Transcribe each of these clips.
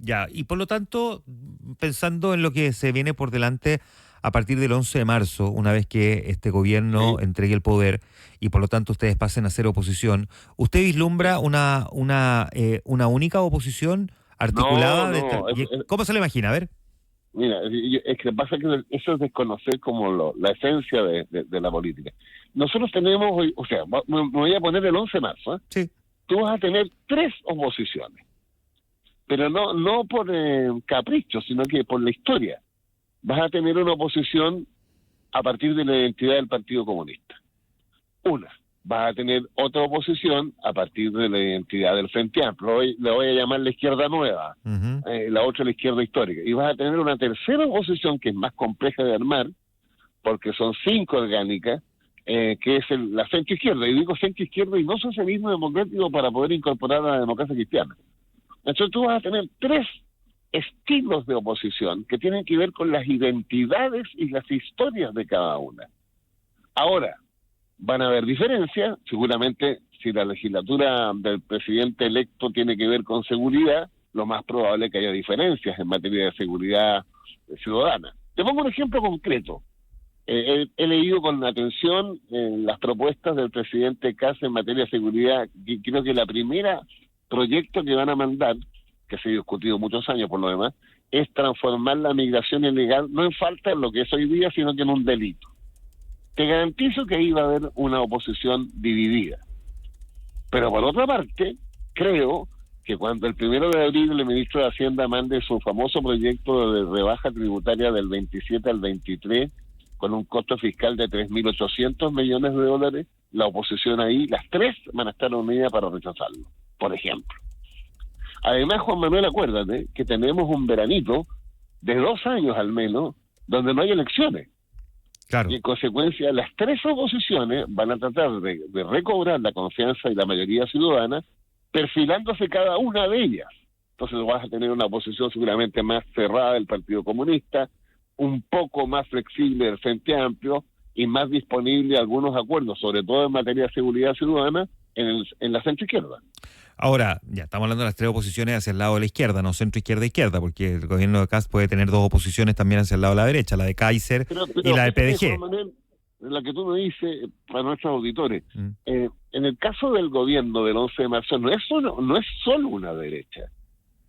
Ya, y por lo tanto, pensando en lo que se viene por delante a partir del 11 de marzo, una vez que este gobierno Sí, entregue el poder y por lo tanto ustedes pasen a ser oposición, ¿usted vislumbra sí. una única oposición No, articulada? no, ¿Cómo se lo imagina? A ver. mira, es que pasa que eso es desconocer como la esencia de la política. Nosotros tenemos hoy, o sea, me voy a poner el 11 de marzo, ¿eh? Sí. Tú vas a tener tres oposiciones, pero no por capricho, sino que por la historia. Vas a tener una oposición a partir de la identidad del Partido Comunista. Una. Vas a tener otra oposición a partir de la identidad del Frente Amplio. Hoy le voy a llamar la izquierda nueva, Ujú. la otra la izquierda histórica. Y vas a tener una tercera oposición que es más compleja de armar, porque son cinco orgánicas, que es la centro izquierda. Y digo centro izquierda y no socialismo democrático para poder incorporar a la democracia cristiana. Entonces tú vas a tener tres estilos de oposición que tienen que ver con las identidades y las historias de cada una. Ahora, van a haber diferencias, seguramente si la legislatura del presidente electo tiene que ver con seguridad, lo más probable es que haya diferencias en materia de seguridad ciudadana. Te pongo un ejemplo concreto. He leído con atención las propuestas del presidente Kast en materia de seguridad, y creo que la primera proyecto que van a mandar, que se ha discutido muchos años por lo demás, es transformar la migración ilegal no en falta en lo que es hoy día, sino que en un delito. Te garantizo que ahí va a haber una oposición dividida. Pero por otra parte, creo que cuando el 1 de abril el ministro de Hacienda mande su famoso proyecto de rebaja tributaria del 27 al 23, con un costo fiscal de 3.800 millones de dólares, la oposición ahí, las tres van a estar unidas para rechazarlo, por ejemplo. Además, Juan Manuel, acuérdate que tenemos un veranito de 2 años al menos, donde no hay elecciones. Y Claro. en consecuencia, las tres oposiciones van a tratar de recobrar la confianza y la mayoría ciudadana, perfilándose cada una de ellas. Entonces vas a tener una oposición seguramente más cerrada del Partido Comunista, un poco más flexible del Frente Amplio y más disponible a algunos acuerdos, sobre todo en materia de seguridad ciudadana, en la centro-izquierda. Ahora, ya estamos hablando de las tres oposiciones hacia el lado de la izquierda, no centro, izquierda, izquierda, porque el gobierno de Kast puede tener dos oposiciones también hacia el lado de la derecha, la de Kaiser y Pero la del fíjate, Juan PDG. Manuel, la que tú me dices para nuestros auditores, Mm. en el caso del gobierno del 11 de marzo no es solo una derecha.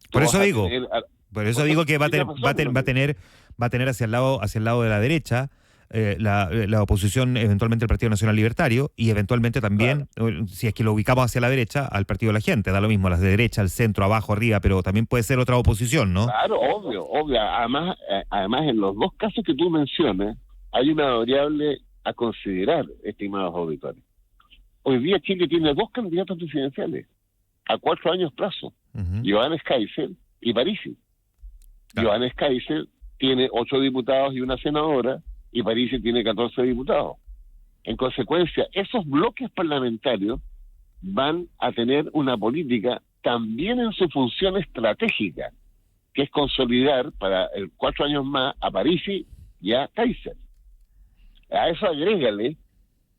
Tú Por vas eso a digo, tener, por eso digo que tiene razón en lo que va a tener hacia el lado de la derecha la oposición eventualmente al Partido Nacional Libertario y eventualmente también, claro, si es que lo ubicamos hacia la derecha, al Partido de la Gente. Da lo mismo las de derecha, al centro, abajo, arriba, pero también puede ser otra oposición, ¿no? claro, obvio. Además, en los dos casos que tú mencionas, hay una variable a considerar, estimados auditores. Hoy día Chile tiene dos candidatos presidenciales a 4 años plazo, Ujú. Johannes Kaiser y Parisi. Claro. Johannes Kaiser tiene 8 diputados y una senadora, y Parisi tiene 14 diputados. En consecuencia, esos bloques parlamentarios van a tener una política también en su función estratégica, que es consolidar para 4 años más a Parisi y a Kaiser. A eso agrégale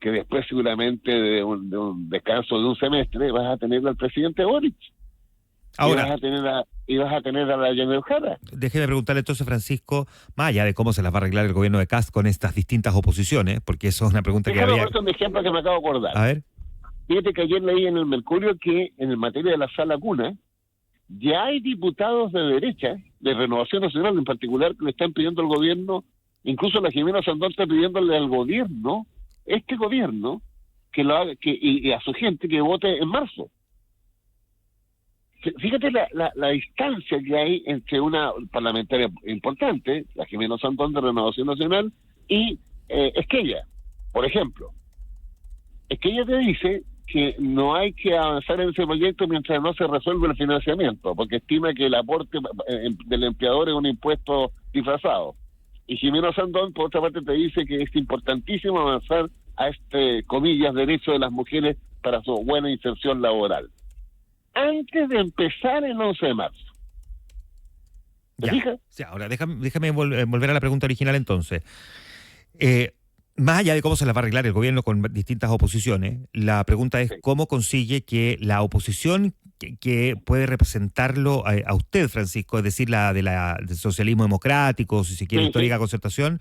que después seguramente de un descanso de un semestre vas a tener al presidente Boric y Ahora, vas a tener a la Yanel Jara. déjeme preguntarle entonces, Francisco, más allá de cómo se las va a arreglar el gobierno de Kast con estas distintas oposiciones, porque eso es una pregunta que Déjame habría... ponerte un ejemplo que me acabo de acordar. A ver. Fíjate que ayer leí en el Mercurio que en materia de la sala cuna ya hay diputados de derecha, de Renovación Nacional en particular, que le están pidiendo al gobierno, incluso la Jimena Sandón está pidiéndole al gobierno, este gobierno, que lo haga, y a su gente que vote en marzo. Fíjate la distancia que hay entre una parlamentaria importante, la Jimena Sandón de Renovación Nacional, y Esquella, por ejemplo. Esquella te dice que no hay que avanzar en ese proyecto mientras no se resuelva el financiamiento, porque estima que el aporte del empleador es un impuesto disfrazado. Y Jimena Sandón, por otra parte, te dice que es importantísimo avanzar a comillas, derecho de las mujeres para su buena inserción laboral. Antes de empezar el 11 de marzo. ¿Te Ya. fijas? Sí, ahora déjame volver a la pregunta original entonces. Eh, Más allá de cómo se las va a arreglar el gobierno con distintas oposiciones, la pregunta es Sí. cómo consigue que la oposición que puede representarlo a usted, Francisco, es decir, del socialismo democrático, si se quiere, Sí, histórica concertación,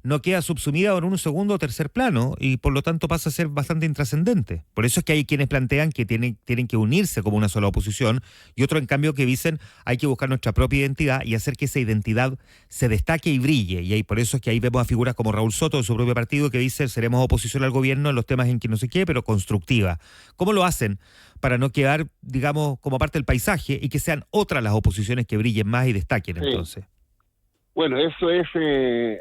no queda subsumida en un segundo o tercer plano y por lo tanto pasa a ser bastante intrascendente. Por eso es que hay quienes plantean que tienen que unirse como una sola oposición y otros en cambio que dicen hay que buscar nuestra propia identidad y hacer que esa identidad se destaque y brille. Y por eso es que ahí vemos a figuras como Raúl Soto de su propio partido que dice seremos oposición al gobierno en los temas en que no se quede, pero constructiva. ¿Cómo lo hacen para no quedar, digamos, como parte del paisaje y que sean otras las oposiciones que brillen más y destaquen entonces? Bueno, eso se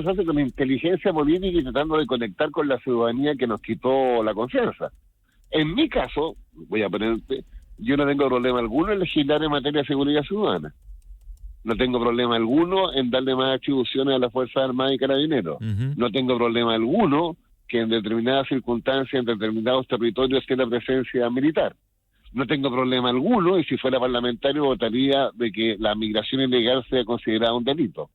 hace con inteligencia política y tratando de conectar con la ciudadanía que nos quitó la confianza. En mi caso, yo no tengo problema alguno en legislar en materia de seguridad ciudadana. No tengo problema alguno en darle más atribuciones a las Fuerzas Armadas y Carabineros. Uh-huh. No tengo problema alguno que en determinadas circunstancias, en determinados territorios, esté la presencia militar. No tengo problema alguno, y si fuera parlamentario votaría de que la migración ilegal sea considerada un delito.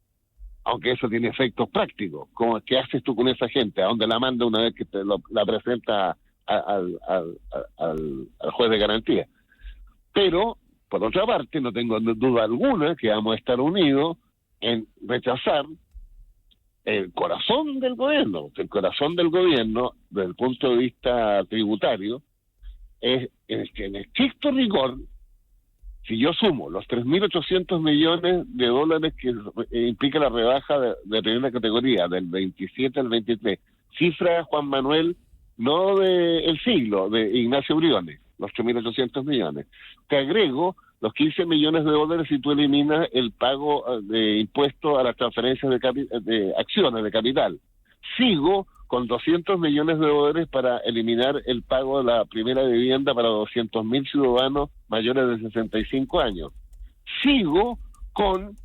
Aunque eso tiene efectos prácticos. Como, ¿qué haces tú con esa gente? ¿A dónde la manda una vez que la presenta al juez de garantía? Pero, por otra parte, no tengo duda alguna que vamos a estar unidos en rechazar el corazón del gobierno. El corazón del gobierno, desde el punto de vista tributario, es que en estricto rigor, si yo sumo los 3.800 millones de dólares que implica la rebaja de primera categoría del 27 al 23, cifra, Juan Manuel, no del siglo, de Ignacio Briones, los 3.800 millones, te agrego los 15 millones de dólares si tú eliminas el pago de impuestos a las transferencias de acciones de capital. Sigo con 200 millones de dólares para eliminar el pago de la primera vivienda para 200.000 ciudadanos mayores de 65 años. Sigo con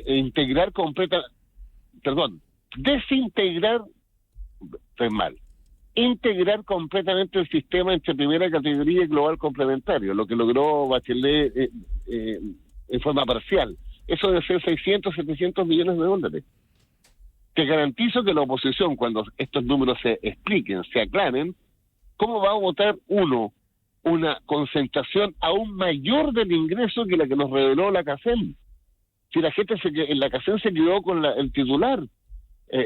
integrar completamente el sistema entre primera categoría y global complementario, lo que logró Bachelet en forma parcial. Eso debe ser 600, 700 millones de dólares. Te garantizo que la oposición, cuando estos números se expliquen, se aclaren, ¿cómo va a votar una concentración aún mayor del ingreso que la que nos reveló la CACEM? Si la gente en la CACEM se quedó con el titular,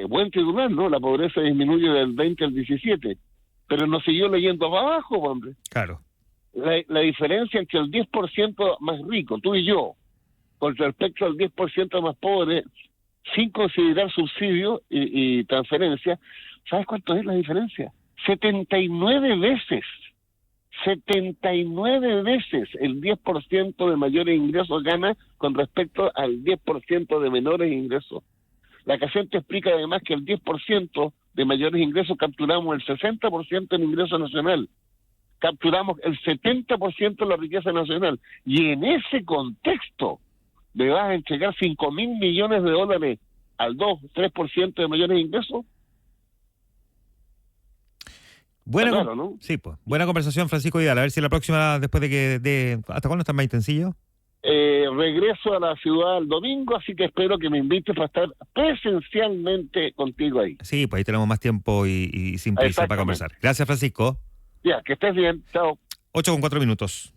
buen titular, ¿no? La pobreza disminuye del 20 al 17, pero nos siguió leyendo para abajo, hombre. Claro. La diferencia entre el 10% más rico, tú y yo, con respecto al 10% más pobre, sin considerar subsidios y transferencias, ¿sabes cuánto es la diferencia? 79 veces. 79 veces el 10% de mayores ingresos gana con respecto al 10% de menores ingresos. La CACEM te explica además que el 10% de mayores ingresos capturamos el 60% del ingreso nacional. Capturamos el 70% de la riqueza nacional. Y en ese contexto le vas a entregar 5.000 millones de dólares al 2-3% de mayores ingresos. Claro, ¿no? Sí, pues. Buena conversación, Francisco Vidal. A ver si la próxima, después de que... ¿Hasta cuándo está más intensillo? Regreso a la ciudad el domingo, así que espero que me invites para estar presencialmente contigo ahí. Sí, pues ahí tenemos más tiempo y sin prisa para conversar. Gracias, Francisco. Ya, que estés bien. Chao. 8:04.